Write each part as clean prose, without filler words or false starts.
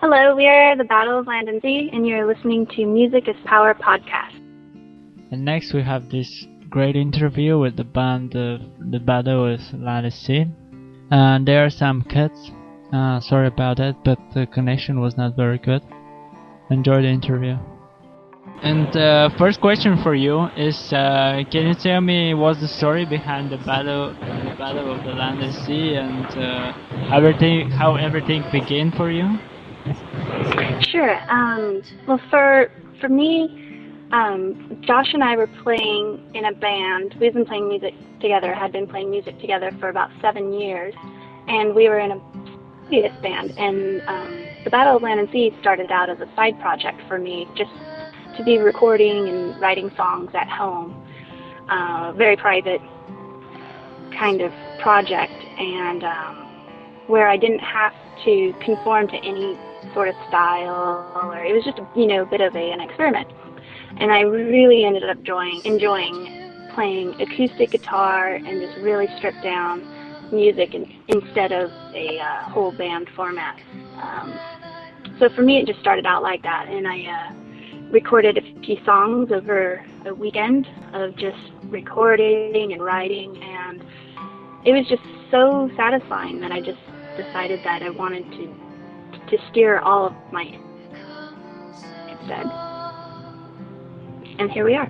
Hello, we are the Battle of Land and Sea, and you're listening to Music is Power podcast. And next we have this great interview with the band The Battle of Land and Sea. And there are some cuts. Sorry about that, but the connection was not very good. Enjoy the interview. And first question for you is, can you tell me what's the story behind the Battle of the Land and Sea, and how everything began for you? Sure. Well, for me, Josh and I were playing in a band. We've been playing music together, had been playing music together for about 7 years, and we were in a previous band. And the Battle of Land and Sea started out as a side project for me, just to be recording and writing songs at home. Very private kind of project, and where I didn't have to conform to any sort of style, or it was just a bit of an experiment. And I really ended up enjoying playing acoustic guitar and just really stripped down music instead of a whole band format. So for me, it just started out like that, and I recorded a few songs over a weekend of just recording and writing, and it was just so satisfying that I just decided that I wanted to steer all of my instead. And here we are.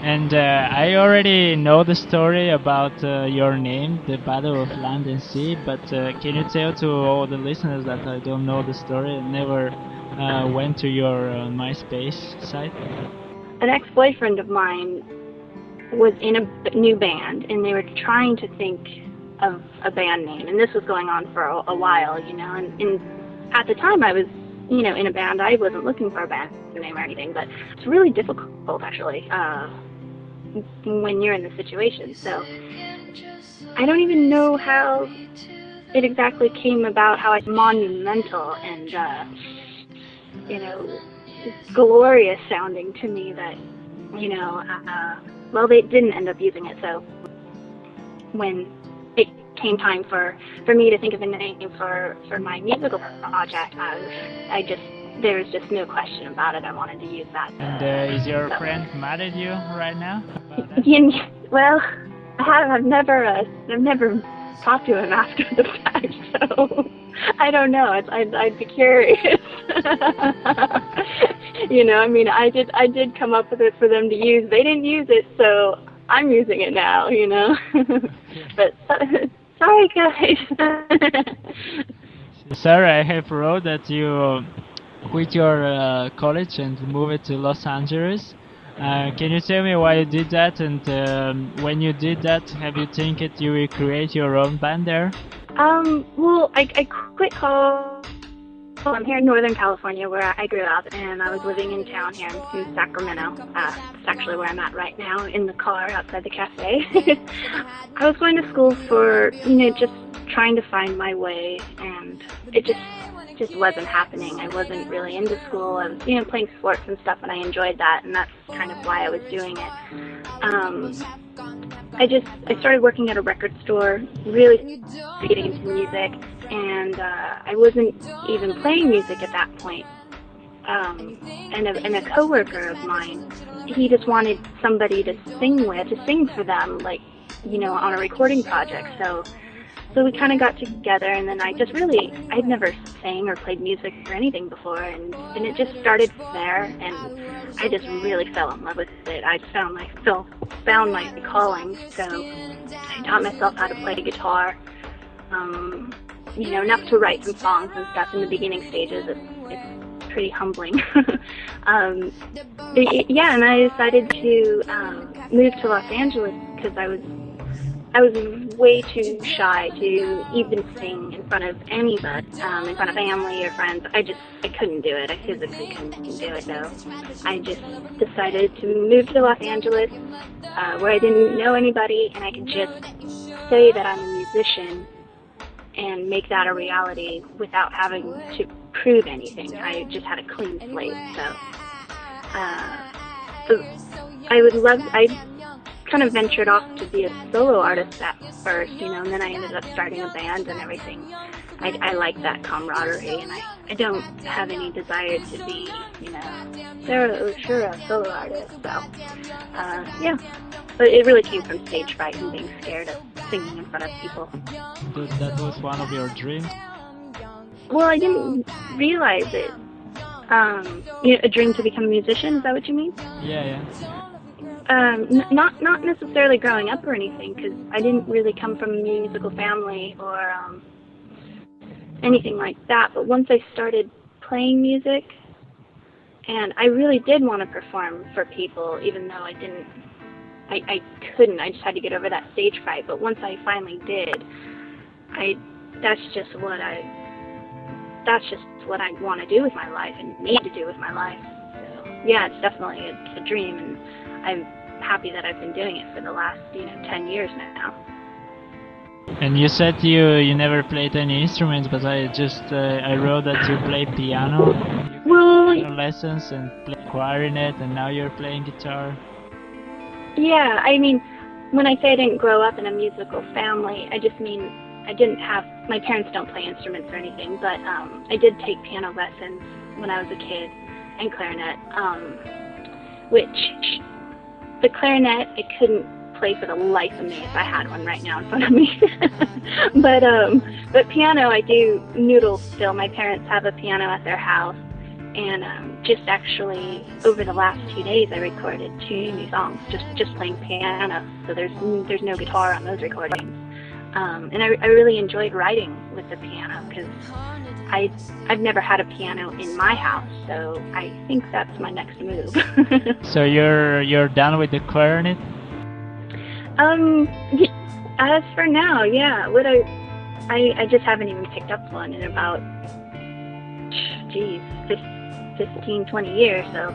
And I already know the story about your name, the Battle of Land and Sea, but can you tell to all the listeners that I don't know the story and never went to your MySpace site? An ex-boyfriend of mine was in a new band, and they were trying to think of a band name, and this was going on for a while, and at the time I was, in a band. I wasn't looking for a band name or anything, but it's really difficult, actually, when you're in the situation. So I don't even know how it exactly came about, how it's monumental and, glorious sounding to me that, well, they didn't end up using it, so when it came time for me to think of a name for my musical project, there was just no question about it. I wanted to use that. And is your friend mad at you right now? Well, I've never talked to him after the fact, so I don't know. I'd be curious. I did come up with it for them to use. They didn't use it, so I'm using it now, But sorry, guys. Sarah, I have heard that you quit your college and moved to Los Angeles. Can you tell me why you did that? And when you did that, have you think that you will create your own band there? Well, I quit college. Well, I'm here in Northern California, where I grew up, and I was living in town here in Sacramento. It's actually where I'm at right now, in the car outside the cafe. I was going to school for, just trying to find my way, and it just wasn't happening. I wasn't really into school. I was, playing sports and stuff, and I enjoyed that, and that's kind of why I was doing it. I started working at a record store, really getting into music, and I wasn't even playing music at that point. And a coworker of mine, he just wanted somebody to sing for them, like, on a recording project. So we kind of got together, and then I'd never sang or played music or anything before, and it just started there, and I just really fell in love with it. I found my calling, so I taught myself how to play guitar, enough to write some songs and stuff in the beginning stages. It's pretty humbling. And I decided to move to Los Angeles because I was way too shy to even sing in front of anybody, in front of family or friends. I couldn't do it. I physically couldn't do it, though. I just decided to move to Los Angeles, where I didn't know anybody, and I could just say that I'm a musician and make that a reality without having to prove anything. I just had a clean slate, so I kind of ventured off to be a solo artist at first, and then I ended up starting a band and everything. I like that camaraderie, and I don't have any desire to be, Sarah Oshura, solo artist. So, yeah. But it really came from stage fright and being scared of singing in front of people. That was one of your dreams? Well, I didn't realize it. A dream to become a musician, is that what you mean? Yeah. Not necessarily growing up or anything, because I didn't really come from a musical family or anything like that. But once I started playing music, and I really did want to perform for people, even though I couldn't. I just had to get over that stage fright. But once I finally did, that's just what I want to do with my life and need to do with my life. So yeah, it's definitely a dream, and I'm happy that I've been doing it for the last 10 years now. And you said you never played any instruments, but I wrote that you play piano. Well, Lessons and play clarinet, and now you're playing guitar. Yeah, I mean, when I say I didn't grow up in a musical family, I just mean I didn't have, my parents don't play instruments or anything, but I did take piano lessons when I was a kid, and clarinet, which the clarinet I couldn't play for the life of me if I had one right now in front of me. But piano I do noodle still. My parents have a piano at their house, and just actually over the last 2 days I recorded 2 new songs just playing piano. So there's no guitar on those recordings. And I really enjoyed writing with the piano because I've never had a piano in my house, so I think that's my next move. So you're done with the clarinet? As for now, yeah. I just haven't even picked up one in about 15, 20 years. So,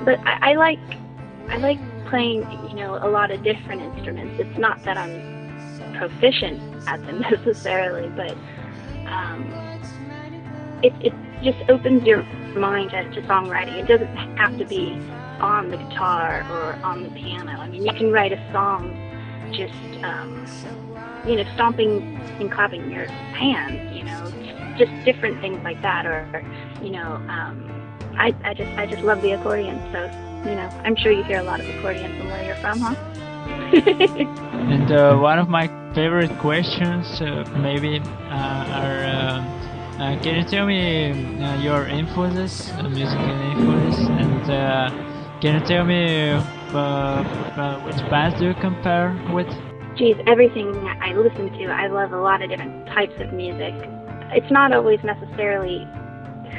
but I like playing, a lot of different instruments. It's not that I'm proficient at them necessarily, but it just opens your mind to songwriting. It doesn't have to be on the guitar or on the piano. I mean, you can write a song just stomping and clapping your hands, just different things like that. Or I just love the accordion. So I'm sure you hear a lot of accordion from where you're from, huh? And one of my favorite questions maybe are can you tell me your influences, musical influences, and can you tell me which bands do you compare with? Geez, everything I listen to, I love a lot of different types of music. It's not always necessarily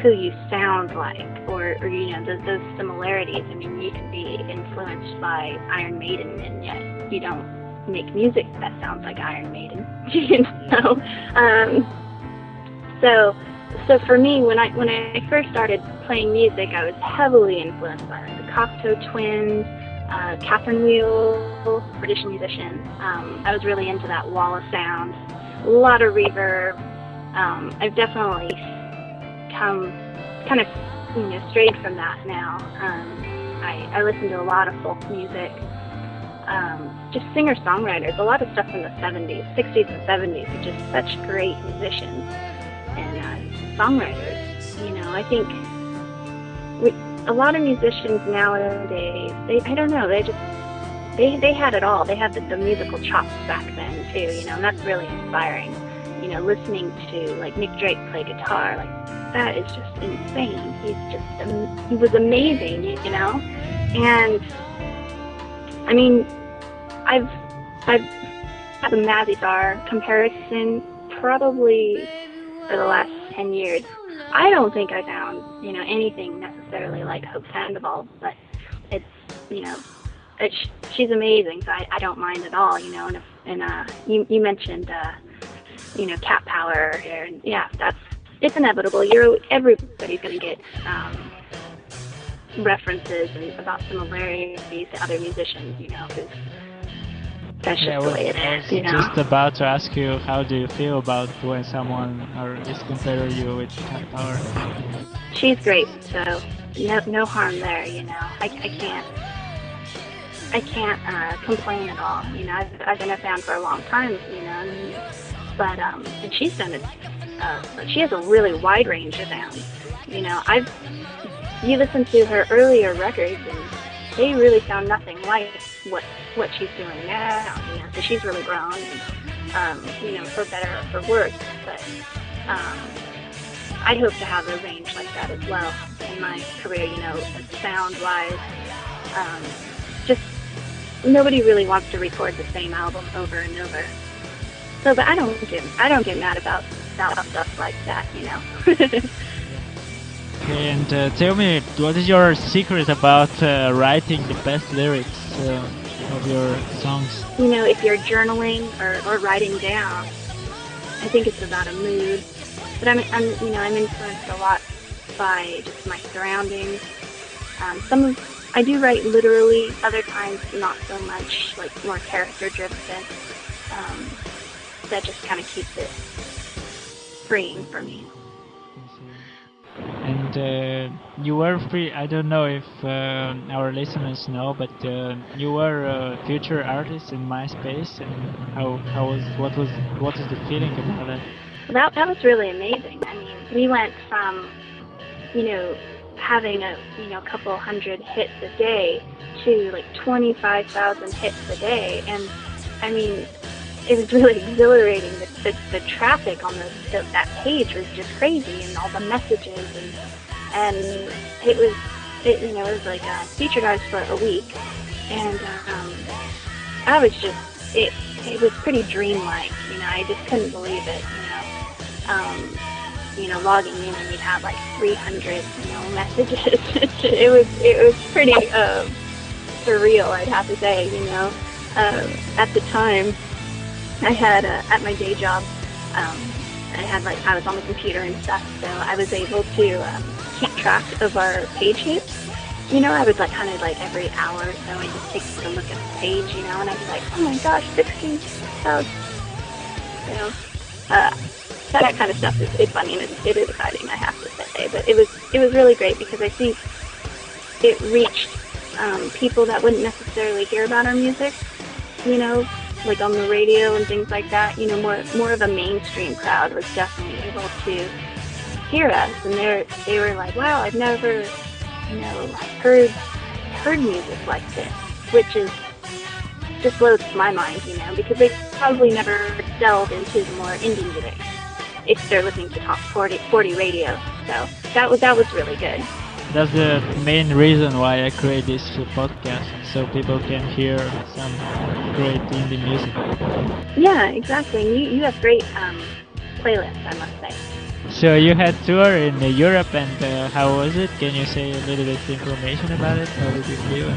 who you sound like or those similarities. I mean, you can be influenced by Iron Maiden and yet you don't make music that sounds like Iron Maiden. So for me, when I first started playing music, I was heavily influenced by the Cocteau Twins, Catherine Wheel, British musicians. I was really into that wall of sound, a lot of reverb. I've definitely come kind of strayed from that now. I listen to a lot of folk music, just singer-songwriters, a lot of stuff from the 70s, 60s and 70s, are just such great musicians and songwriters. I think a lot of musicians nowadays, I don't know, they had it all. They had the musical chops back then too, and that's really inspiring. Listening to like Nick Drake play guitar, like that is just insane. He was amazing, and I mean, I've had the Mazzy Star comparison probably for the last 10 years. I don't think I found, anything necessarily like Hope Sandoval, but it's, she's amazing, so I don't mind at all, and you mentioned, cat power here, and yeah, it's inevitable. Everybody's going to get references and about similarities to other musicians, because that's just the way it is, I was just about to ask you, how do you feel about when someone is comparing you with Cat Power? She's great, so no harm there, I can't. I can't complain at all. You know, I've been a fan for a long time. You know, but and she's done it. She has a really wide range of sounds. You know, you listen to her earlier records and they really sound nothing like what she's doing now. You know, so she's really grown. And, you know, for better or for worse. But I'd hope to have a range like that as well in my career. You know, sound-wise. Just nobody really wants to record the same album over and over. So, but I don't get mad about stuff like that, you know. Okay, and tell me, what is your secret about writing the best lyrics of your songs? You know, if you're journaling or writing down, I think it's about a mood. But I'm influenced a lot by just my surroundings. I do write literally, other times not so much, like more character-driven. That just kind of keeps it freeing for me. And you were free. I don't know if our listeners know, but you were a featured artist in MySpace. And what is the feeling about it? That was really amazing. I mean, we went from, you know, having a couple hundred hits a day to like 25,000 hits a day, and I mean, it was really exhilarating. The traffic on that page was just crazy, and all the messages, and it was like featured artist for a week, and I was just it was pretty dreamlike. You know, I just couldn't believe it. You know, logging in and we'd have like 300 messages. it was pretty surreal, I'd have to say. You know, at the time. I had at my day job, I was on the computer and stuff, so I was able to keep track of our page hits. You know, I would kind of every hour or so, I just take a look at the page, you know, and I'd be like, oh my gosh, 16,000. You know, that kind of stuff is funny and it is exciting, I have to say. But it was really great because I think it reached people that wouldn't necessarily hear about our music, you know, like on the radio and things like that. You know, more of a mainstream crowd was definitely able to hear us, and they were like, wow, I've never, you know, heard music like this, which is just blows my mind, you know, because they probably never delved into the more indie music if they're listening to top 40 radio. So that was really good. That's the main reason why I create this podcast, so people can hear some great indie music. Yeah, exactly. You have great playlists, I must say. So you had tour in Europe, and how was it? Can you say a little bit information about it? How did you feel?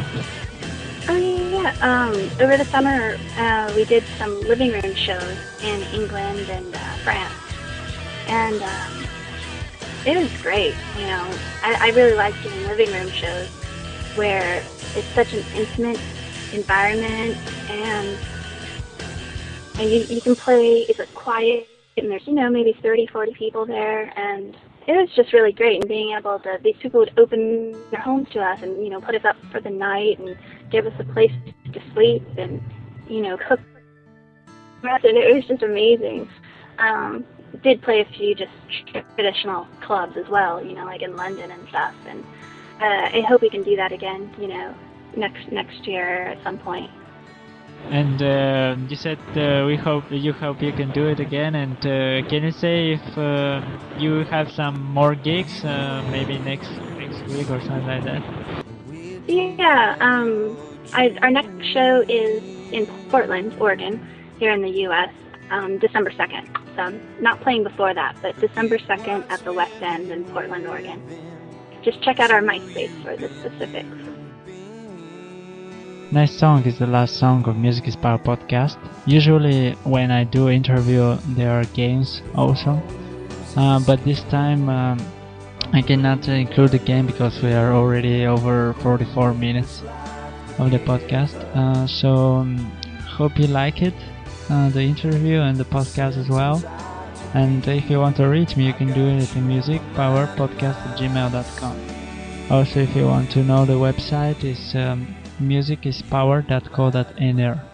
Over the summer we did some living room shows in England and France, and it was great. You know, I really like doing living room shows where it's such an intimate environment, and you can play. It's quiet, and there's maybe 30-40 people there, and it was just really great. And being able to, these people would open their homes to us and put us up for the night and give us a place to sleep and cook. And it was just amazing. Did play a few just traditional clubs as well, like in London and stuff. And I hope we can do that again, next year at some point. And you said you hope you can do it again. And can you say if you have some more gigs, maybe next week or something like that? Yeah. Our next show is in Portland, Oregon, here in the U.S. December 2nd. So I'm not playing before that, but December 2nd at the West End in Portland, Oregon. Just check out our MySpace for the specifics. Next song is the last song of Music is Power podcast. Usually when I do interview there are games also, but this time I cannot include the game because we are already over 44 minutes of the podcast. So hope you like it, the interview and the podcast as well. And if you want to reach me, you can do it at musicpowerpodcast@gmail.com. Also, if you want to know the website, is musicispower.co.nr.